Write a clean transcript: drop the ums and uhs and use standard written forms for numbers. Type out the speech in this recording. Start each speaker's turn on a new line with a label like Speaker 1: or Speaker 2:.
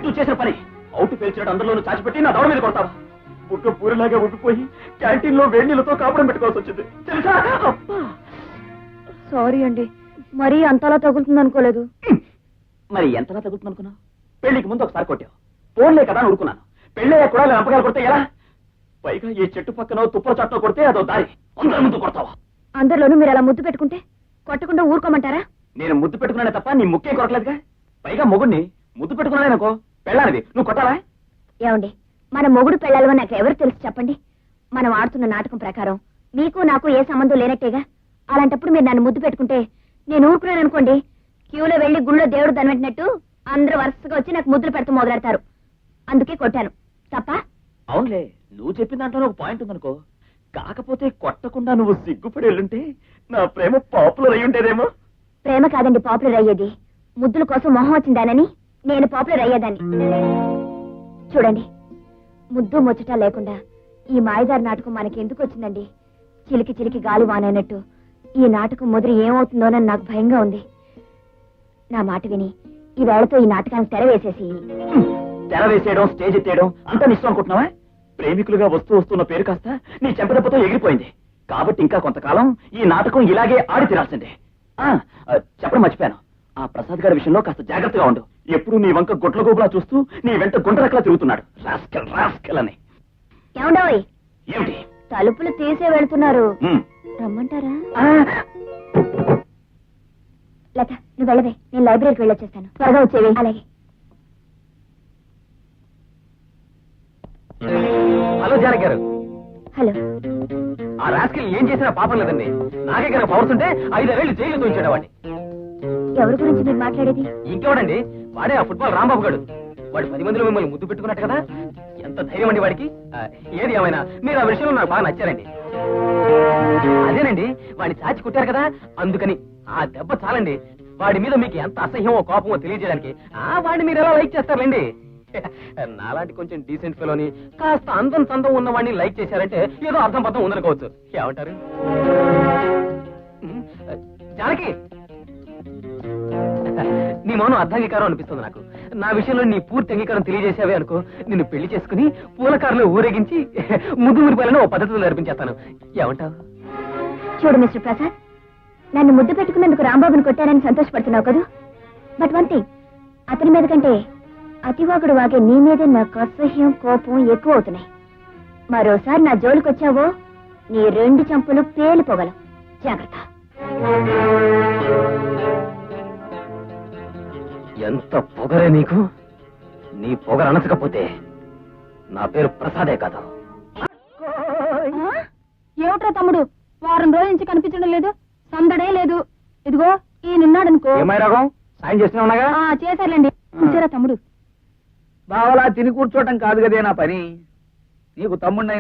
Speaker 1: ఏమిటి నువ్వు చేసిన పని? అవుట్ పేల్చినట్టు అందరిలోనూ చాచిపెట్టి నా దౌడ మీద కొడతావా? బుక్క పూరిలాగా ఉబ్బిపోయి క్యాంటీన్ లో వేడి నీళ్ళతో కాపురం పెట్టుకోవాల్సి వచ్చింది తెలుసా?
Speaker 2: సారీ అండి, మరీ అంతలా తగులుతుంది అనుకోలేదు.
Speaker 1: మరి ఎంతలా తగులుతుంది అనుకున్నావు? పెళ్లికి ముందు ఒకసారి కొట్టావు, ఫోన్లే కదా అని ఊరుకున్నాను. పెళ్ళయ్యా కూడా లంపకాయలు కొడితే ఎలా? పైగా ఈ చెట్టు పక్కన తుప్పల చట్టం కొడితే అదో దారి, అందరి ముందు కొడతావా?
Speaker 2: అందరిలోనూ మీరు అలా ముద్దు పెట్టుకుంటే కొట్టకుండా ఊరుకోమంటారా?
Speaker 1: నేను ముద్దు పెట్టుకున్నానే తప్ప నీ ముక్కే కొరకలేదుగా. పైగా మొగుడిని ముద్దు పెట్టుకున్నానేనుకో పెళ్ళానిది, నువ్వు కొట్టాలా?
Speaker 2: ఏమండి, మన మొగుడు పెళ్ళాలో నాకు ఎవరు తెలుసు చెప్పండి? మనం ఆడుతున్న నాటకం ప్రకారం మీకు నాకు ఏ సంబంధం లేనట్టేగా. అలాంటప్పుడు మీరు నన్ను ముద్దు పెట్టుకుంటే నేను ఊరుకున్నాను అనుకోండి, క్యూలో వెళ్లి గుళ్ళో దేవుడు దనిపెట్టినట్టు అందరూ వరుసగా వచ్చి నాకు ముద్దులు పెడుతూ మొదలెడతారు. అందుకే కొట్టాను. తప్ప?
Speaker 1: అవునులే, నువ్వు చెప్పిన దాంట్లో ఒక పాయింట్ ఉందనుకో. కాకపోతే కొట్టకుండా నువ్వు సిగ్గుపడి వెళ్ళుంటే నా ప్రేమ పాపులర్ అయి ఉండేదేమో.
Speaker 2: ప్రేమ కాదండి పాపులర్ అయ్యేది, ముద్దుల కోసం మొహం వచ్చిందానని నేను పాపులర్ అయ్యేదాన్ని. చూడండి, ముద్దు ముచ్చట లేకుండా ఈ మాయదారి నాటకం మనకి ఎందుకు వచ్చిందండి? చిలికి చిలికి గాలి వానైనట్టు ఈ నాటకం ముదిరి ఏమవుతుందోనని నాకు భయంగా ఉంది. నా మాట విని ఈ వేళతో ఈ నాటకానికి తెర వేసేసి.
Speaker 1: తెర వేసేయడం, స్టేజ్ ఎత్తేయడం అంతా నిష్టం అనుకుంటున్నావా? ప్రేమికులుగా వస్తున్న పేరు కాస్త నీ చెంపదెబ్బతో ఎగిరిపోయింది. కాబట్టి ఇంకా కొంతకాలం ఈ నాటకం ఇలాగే ఆడి తీరాల్సిందే. చెప్పడం మర్చిపోయాను, ఆ ప్రసాద్ గారి విషయంలో కాస్త జాగ్రత్తగా ఉండు. ఎప్పుడు నీ వంక గుట్ల గోపులా చూస్తూ నీ వెంట గుంటరక్కలా తిరుగుతున్నాడు. రాస్కెల్ రాస్కెల్ అని.
Speaker 2: ఏమండోయ్,
Speaker 1: ఏమిటి?
Speaker 2: తలుపులు తీసే వెళ్తున్నారు, రమ్మంటారా? లత, నువ్వు వెళ్ళవే, నేను లైబ్రరీకి వెళ్ళొచ్చేస్తాను. త్వరగా వచ్చేవి. అలాగే.
Speaker 1: హలో జానకి గారు.
Speaker 2: హలో.
Speaker 1: ఆ రాస్కెల్ ఏం చేసినా పాపం లేదండి. నాకే కనుక పవర్స్ ఉంటే 5 ఏళ్ళు జైలు తోయించాడు.
Speaker 2: ఎవరి గురించి మీరు మాట్లాడేది?
Speaker 1: ఇంకెవడండి, వాడే ఆ ఫుట్బాల్ రాంబాబు గారు. వాడు 10 మందిలో మిమ్మల్ని ముద్దు పెట్టుకున్నట్టు కదా. ఎంత ధైర్యం అండి వాడికి. ఏది ఏమైనా మీరు ఆ విషయంలో నాకు బాగా నచ్చారండి. అదేనండి, వాడిని చాచి కొట్టారు కదా, అందుకని ఆ దెబ్బ చాలండి. వాడి మీద మీకు ఎంత అసహ్యమో కోపమో తెలియజేయడానికి. వాడిని మీరు ఎలా లైక్ చేస్తారండి? నాలాంటి కొంచెం డీసెంట్ ఫెలోని కాస్త అందం చందం ఉన్న వాడిని లైక్ చేశారంటే ఏదో అర్థం పర్థం ఉందనుకోవచ్చు. ఏమంటారు? జానకి, నీ మౌనం అర్ధాంగీకారం అనిపిస్తుంది నాకు. నా విషయంలో నీ పూర్తి అంగీకారం తెలియజేసావే అనుకో, నిన్ను పెళ్లి చేసుకుని పూలకారులో ఊరేగించి ముద్దు మురిపాలను ఓ పద్ధతిలో నడిపించేస్తాను. ఏమంటావు?
Speaker 2: చూడు మిస్టర్ ప్రసాద్, నన్ను ముద్దు పెట్టుకున్నందుకు రాంబాబుని కొట్టానని సంతోషపడుతున్నావు కదా. బట్ వన్ థింగ్, అతని మీద కంటే అతివాగుడు వాగే నీ మీద నాకు అసహ్యం కోపం ఎక్కువ అవుతున్నాయి. మరోసారి నా జోలికి వచ్చావో నీ 2 చెంపులు పేలిపోగలవు. జాగ్రత్త.
Speaker 1: ఎంత పొగరే నీకు! నీ పొగర అనచకపోతే నా పేరు ప్రసాదే కాదు.
Speaker 2: ఏమిట్రా తమ్ముడు, వారం రోజుల నుంచి కనిపించడం లేదు, సందడే లేదు. ఇదిగో ఈ నిన్నాడనుకో.
Speaker 1: ఏమైరాగం, సాయం చేస్తున్నావుగా?
Speaker 2: చేశారులేండి. చూసారా తమ్ముడు,
Speaker 3: బావలా తిని కూర్చోటం కాదు కదే నా పని. నీకు తమ్ముడినైనా